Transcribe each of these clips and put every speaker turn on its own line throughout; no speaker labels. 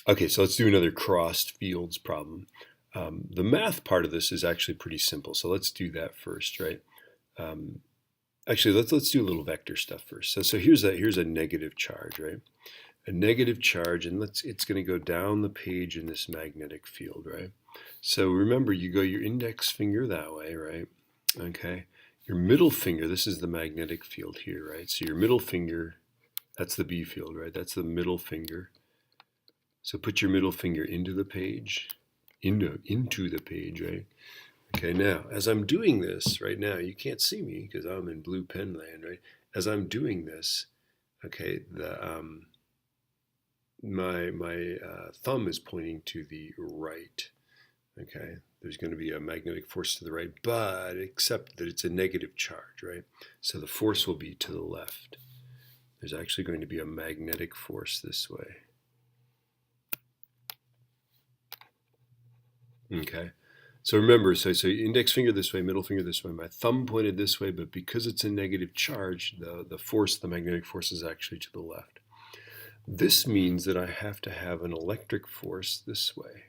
Okay, so let's do another crossed fields problem. The math part of this is actually pretty simple, so let's do that first, right? Actually, let's do a little vector stuff first. So here's a negative charge, right? A negative charge, and it's going to go down the page in this magnetic field, right? So remember, you go your index finger that way, right? Okay. Your middle finger, this is the magnetic field here, right? So your middle finger, that's the B field, right? That's the middle finger. So put your middle finger into the page, into the page, right? Okay, now, as I'm doing this right now, you can't see me because I'm in blue pen land, right? As I'm doing this, okay, my thumb is pointing to the right, okay? There's going to be a magnetic force to the right, but except that it's a negative charge, right? So the force will be to the left. There's actually going to be a magnetic force this way. Okay, so remember, so index finger this way, middle finger this way, my thumb pointed this way, but because it's a negative charge, the force, the magnetic force is actually to the left. This means that I have to have an electric force this way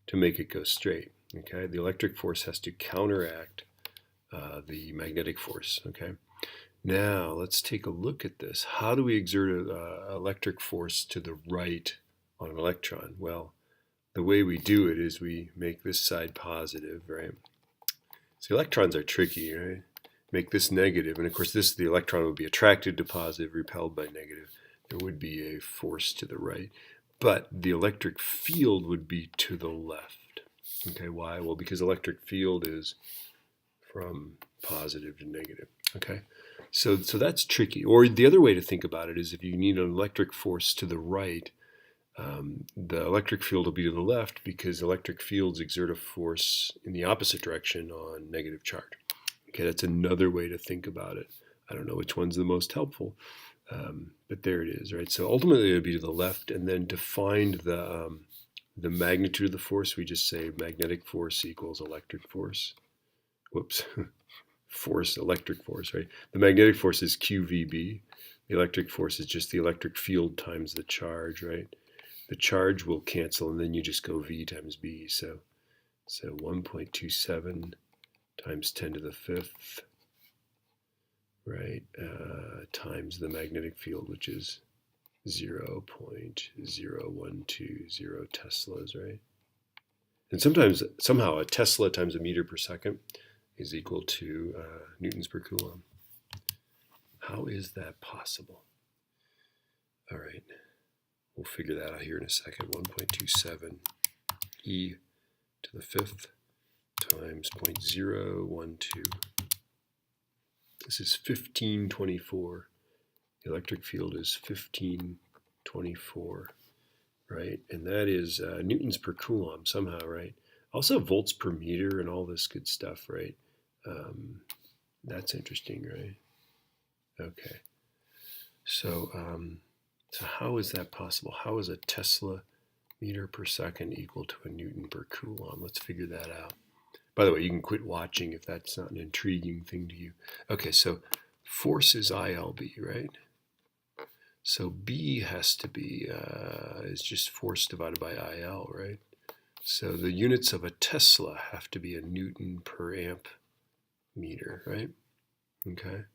to make it go straight. Okay, the electric force has to counteract the magnetic force. Okay, now let's take a look at this. How do we exert an electric force to the right on an electron? Well, the way we do it is we make this side positive, right? So electrons are tricky, right? Make this negative, and of course the electron would be attracted to positive, repelled by negative. There would be a force to the right, but the electric field would be to the left. Okay, why? Well, because electric field is from positive to negative. Okay, so that's tricky. Or the other way to think about it is if you need an electric force to the right, the electric field will be to the left because electric fields exert a force in the opposite direction on negative charge. Okay, that's another way to think about it. I don't know which one's the most helpful, but there it is, right? So ultimately it would be to the left, and then to find the magnitude of the force, we just say magnetic force equals electric force. Whoops, force, electric force, right? The magnetic force is QVB. The electric force is just the electric field times the charge, right? The charge will cancel, and then you just go V times B. So 1.27 times 10 to the 5th, right, times the magnetic field, which is 0.0120 Teslas, right? And somehow a Tesla times a meter per second is equal to newtons per coulomb. How is that possible? All right. We'll figure that out here in a second. 1.27 e to the 5th times 0.012. This is 1524. The electric field is 1524, right? And that is newtons per coulomb somehow, right? Also volts per meter and all this good stuff, right? That's interesting, right? Okay. So how is that possible? How is a Tesla meter per second equal to a Newton per coulomb? Let's figure that out. By the way, you can quit watching if that's not an intriguing thing to you. Okay, so force is ILB, right? So B has to be, is just force divided by IL, right? So the units of a Tesla have to be a Newton per amp meter, right? Okay.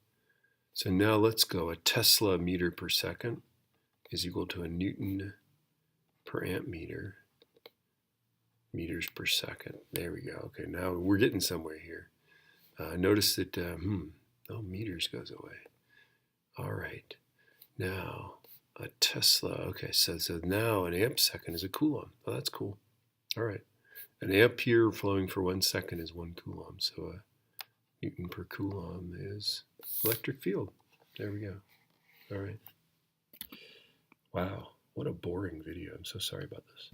So now let's go. A Tesla meter per second is equal to a Newton per amp meter, meters per second. There we go. Okay, now we're getting somewhere here. Notice that, meters goes away. All right. Now, a Tesla. Okay, so now an amp second is a coulomb. Oh, that's cool. All right. An ampere flowing for 1 second is 1 coulomb. So a Newton per coulomb is electric field. There we go. All right. Wow, what a boring video. I'm so sorry about this.